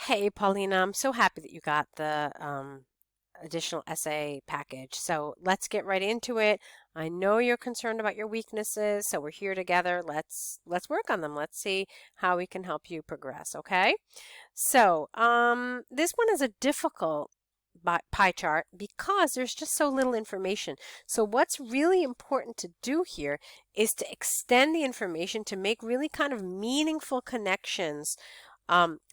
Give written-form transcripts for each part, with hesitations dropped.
Hey, Paulina, I'm so happy that you got the additional essay package. So let's get right into it. I know you're concerned about your weaknesses, so we're here together. Let's work on them. Let's see how we can help you progress, okay? So, this one is a difficult pie chart because there's just so little information. So what's really important to do here is to extend the information to make really kind of meaningful connections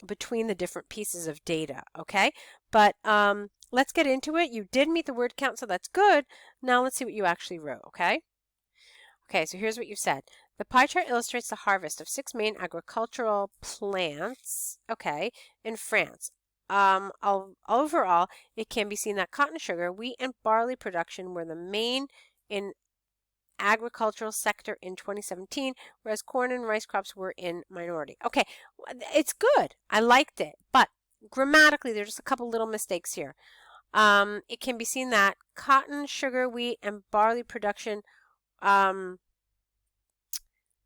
between the different pieces of data, okay? But let's get into it. You did meet the word count, so that's good. Now let's see what you actually wrote, okay? Okay, so here's what you said. The pie chart illustrates the harvest of 6 main agricultural plants, okay, in France. Overall, it can be seen that cotton, sugar, wheat, and barley production were the main in agricultural sector in 2017, whereas corn and rice crops were in minority. Okay, it's good. I liked it, but grammatically, there's just a couple little mistakes here. It can be seen that cotton, sugar, wheat, and barley production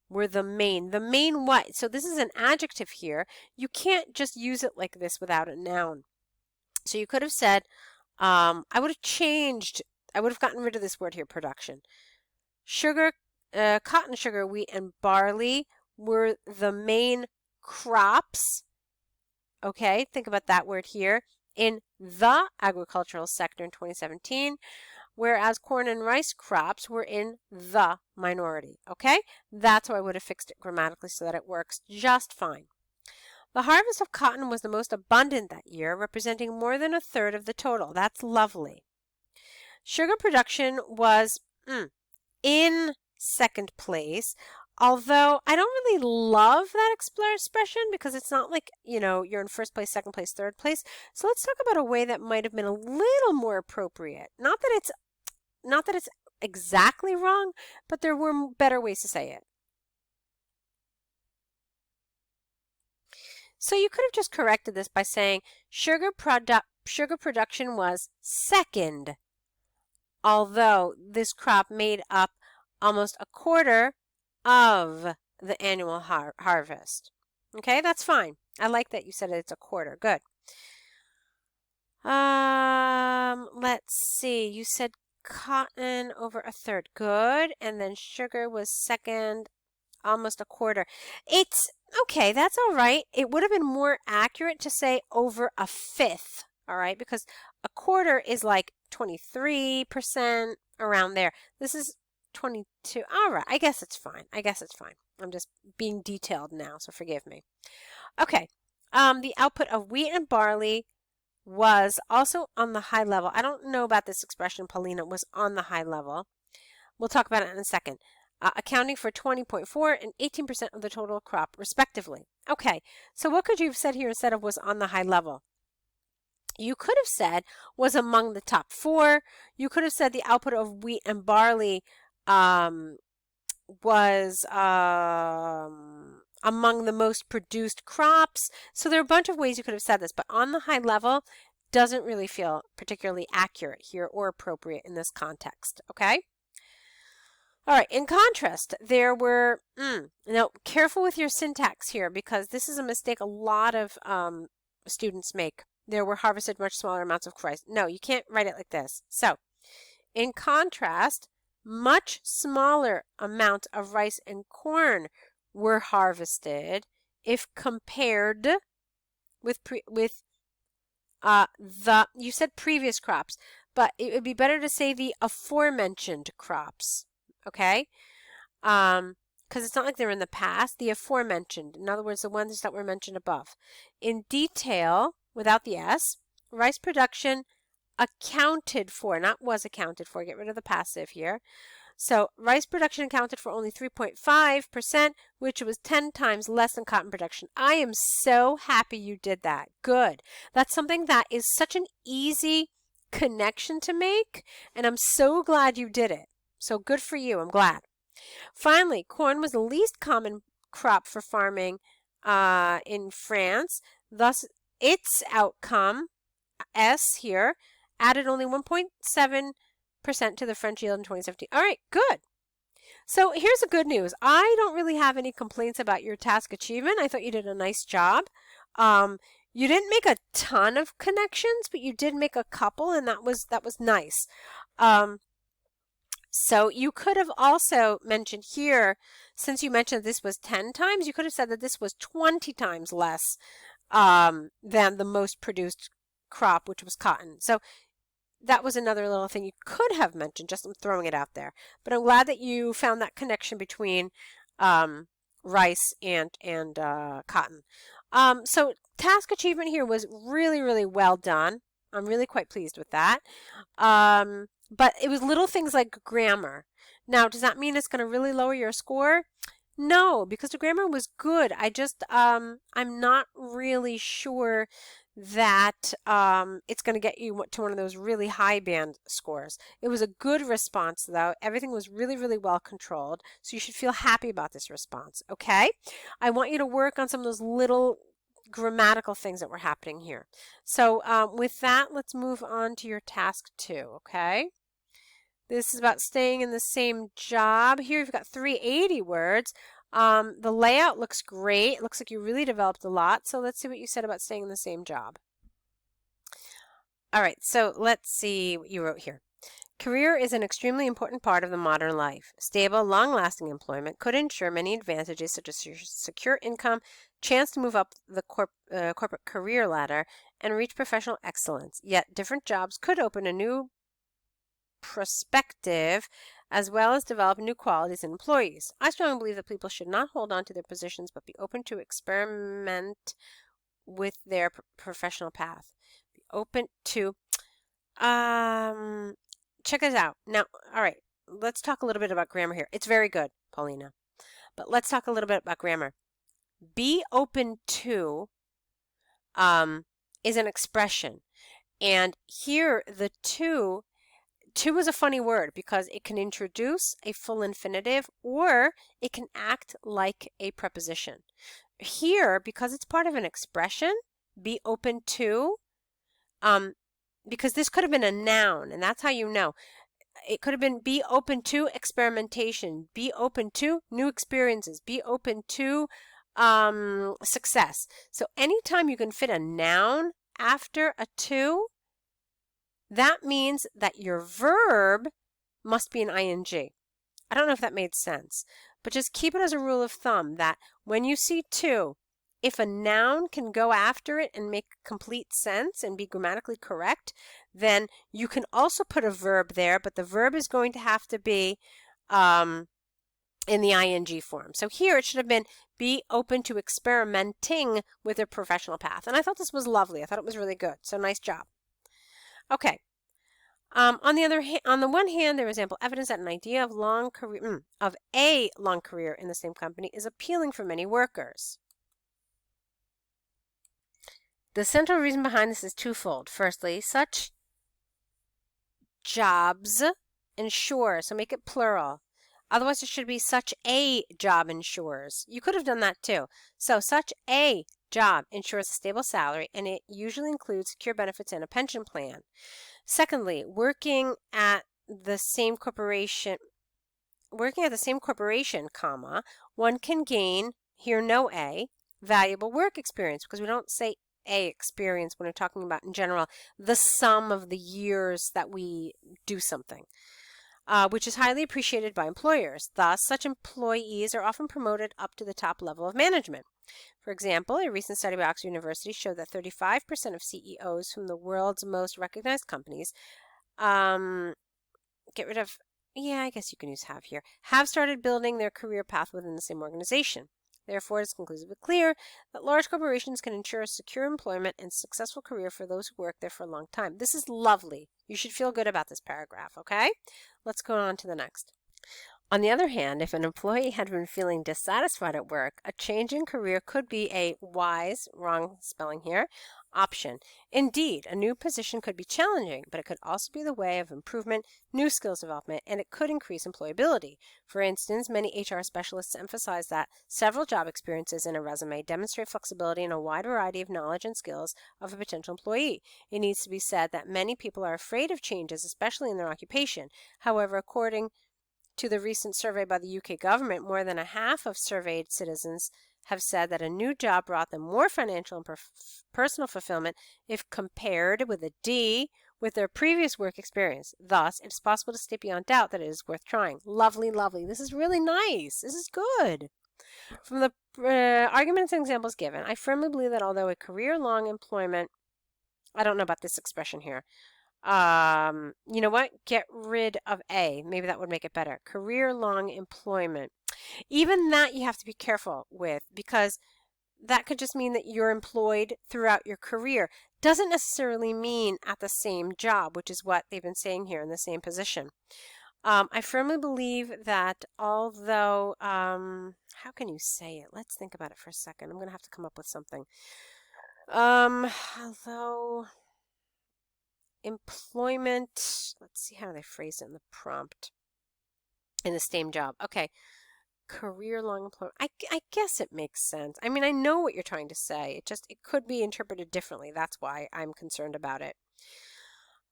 were the main. The main what? So this is an adjective here. You can't just use it like this without a noun. So you could have said, I would have gotten rid of this word here, production. Sugar, cotton, sugar, wheat, and barley were the main crops. Okay, think about that word here. In the agricultural sector in 2017, whereas corn and rice crops were in the minority. Okay, that's how I would have fixed it grammatically so that it works just fine. The harvest of cotton was the most abundant that year, representing more than a third of the total. That's lovely. Sugar production was in second place, although I don't really love that expression because it's not like, you're in first place, second place, third place. So let's talk about a way that might have been a little more appropriate. Not that it's exactly wrong, but there were better ways to say it. So you could have just corrected this by saying sugar production was second, although this crop made up almost a quarter of the annual harvest. Okay, that's fine. I like that you said it's a quarter. Good. Let's see. You said cotton over a third. Good. And then sugar was second, almost a quarter. It's okay. That's all right. It would have been more accurate to say over a fifth. All right, because a quarter is like 23%, around there. This is 22. All right, I guess it's fine. I'm just being detailed now, so forgive me. Okay, the output of wheat and barley was also on the high level. I don't know about this expression, Polina, was on the high level. We'll talk about it in a second. Accounting for 20.4 and 18% of the total crop, respectively. Okay, so what could you have said here instead of was on the high level? You could have said was among the top 4. You could have said the output of wheat and barley was among the most produced crops. So there are a bunch of ways you could have said this, but on the high level doesn't really feel particularly accurate here or appropriate in this context, okay? All right, in contrast, there were, now careful with your syntax here because this is a mistake a lot of students make. There were harvested much smaller amounts of rice. No, you can't write it like this. So, in contrast, much smaller amounts of rice and corn were harvested if compared with you said previous crops, but it would be better to say the aforementioned crops, okay? Because it's not like they're in the past, the aforementioned. In other words, the ones that were mentioned above. In detail, without the S, rice production accounted for, not was accounted for, get rid of the passive here. So rice production accounted for only 3.5%, which was 10 times less than cotton production. I am so happy you did that. Good. That's something that is such an easy connection to make, and I'm so glad you did it. So good for you. I'm glad. Finally, corn was the least common crop for farming in France. Thus, its outcome, S here, added only 1.7% to the French yield in 2017. All right, good. So here's the good news. I don't really have any complaints about your task achievement. I thought you did a nice job. You didn't make a ton of connections, but you did make a couple, and that was nice. So you could have also mentioned here, since you mentioned this was 10 times, you could have said that this was 20 times less than the most produced crop, which was cotton. So that was another little thing you could have mentioned, just I'm throwing it out there. But I'm glad that you found that connection between rice and cotton. So task achievement here was really, really well done. I'm really quite pleased with that. But it was little things like grammar. Now, does that mean it's going to really lower your score? No, because the grammar was good. I just, I'm not really sure that it's going to get you to one of those really high band scores. It was a good response, though. Everything was really, really well controlled. So you should feel happy about this response, okay? I want you to work on some of those little grammatical things that were happening here. So with that, let's move on to your task 2, okay? This is about staying in the same job. Here you've got 380 words. The layout looks great. It looks like you really developed a lot. So let's see what you said about staying in the same job. All right, so let's see what you wrote here. Career is an extremely important part of the modern life. Stable, long-lasting employment could ensure many advantages such as secure income, chance to move up the corporate career ladder, and reach professional excellence. Yet different jobs could open a new perspective as well as develop new qualities in employees. I strongly believe that people should not hold on to their positions but be open to experiment with their professional path. Be open to check this out. Now, all right, let's talk a little bit about grammar here. It's very good, Paulina. But let's talk a little bit about grammar. Be open to is an expression. And here the to is a funny word because it can introduce a full infinitive or it can act like a preposition. Here, because it's part of an expression, be open to, because this could have been a noun, and that's how you know. It could have been be open to experimentation, be open to new experiences, be open to success. So anytime you can fit a noun after a to, that means that your verb must be an ing. I don't know if that made sense, but just keep it as a rule of thumb that when you see to, if a noun can go after it and make complete sense and be grammatically correct, then you can also put a verb there, but the verb is going to have to be in the ing form. So here it should have been be open to experimenting with a professional path. And I thought this was lovely. I thought it was really good. So nice job. Okay. On the one hand, there is ample evidence that an idea of a long career in the same company is appealing for many workers. The central reason behind this is twofold. Firstly, such jobs ensure, so make it plural. Otherwise, it should be such a job ensures. You could have done that too. So such a job ensures a stable salary, and it usually includes secure benefits and a pension plan. Secondly, working at the same corporation, comma, one can gain, here no a, valuable work experience, because we don't say a experience when we're talking about, in general, the sum of the years that we do something, which is highly appreciated by employers. Thus, such employees are often promoted up to the top level of management. For example, a recent study by Oxford University showed that 35% of CEOs from the world's most recognized companies, I guess you can use have here, have started building their career path within the same organization. Therefore, it is conclusively clear that large corporations can ensure secure employment and successful career for those who work there for a long time. This is lovely. You should feel good about this paragraph, okay? Let's go on to the next. On the other hand, if an employee had been feeling dissatisfied at work, a change in career could be a wise, wrong spelling here, option. Indeed, a new position could be challenging, but it could also be the way of improvement, new skills development, and it could increase employability. For instance, many HR specialists emphasize that several job experiences in a resume demonstrate flexibility in a wide variety of knowledge and skills of a potential employee. It needs to be said that many people are afraid of changes, especially in their occupation. However, according to the recent survey by the UK government, more than a half of surveyed citizens have said that a new job brought them more financial and personal fulfillment if compared with a D with their previous work experience. Thus, it is possible to state beyond doubt that it is worth trying. Lovely, lovely. This is really nice. This is good. From the arguments and examples given, I firmly believe that although a career-long employment, I don't know about this expression here. You know what? Get rid of A. Maybe that would make it better. Career-long employment. Even that you have to be careful with, because that could just mean that you're employed throughout your career. Doesn't necessarily mean at the same job, which is what they've been saying here, in the same position. I firmly believe that although, how can you say it? Let's think about it for a second. I'm going to have to come up with something. Although employment, let's see how they phrase it in the prompt. In the same job. Okay. Career-long employment. I guess it makes sense. I mean, I know what you're trying to say. It could be interpreted differently. That's why I'm concerned about it.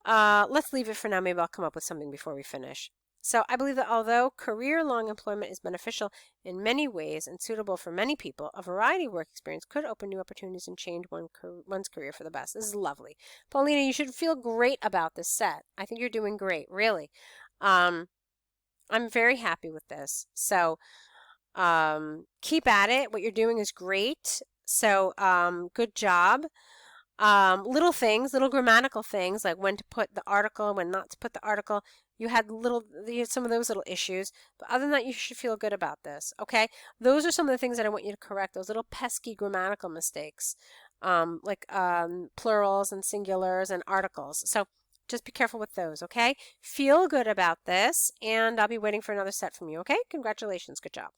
Let's leave it for now. Maybe I'll come up with something before we finish. So I believe that although career-long employment is beneficial in many ways and suitable for many people, a variety of work experience could open new opportunities and change one's career for the best. This is lovely. Paulina, you should feel great about this set. I think you're doing great, really. I'm very happy with this. So keep at it. What you're doing is great. So good job. Little things, little grammatical things, like when to put the article, when not to put the article. You had some of those little issues, but other than that, you should feel good about this, okay? Those are some of the things that I want you to correct, those little pesky grammatical mistakes, like plurals and singulars and articles. So just be careful with those, okay? Feel good about this, and I'll be waiting for another set from you, okay? Congratulations. Good job.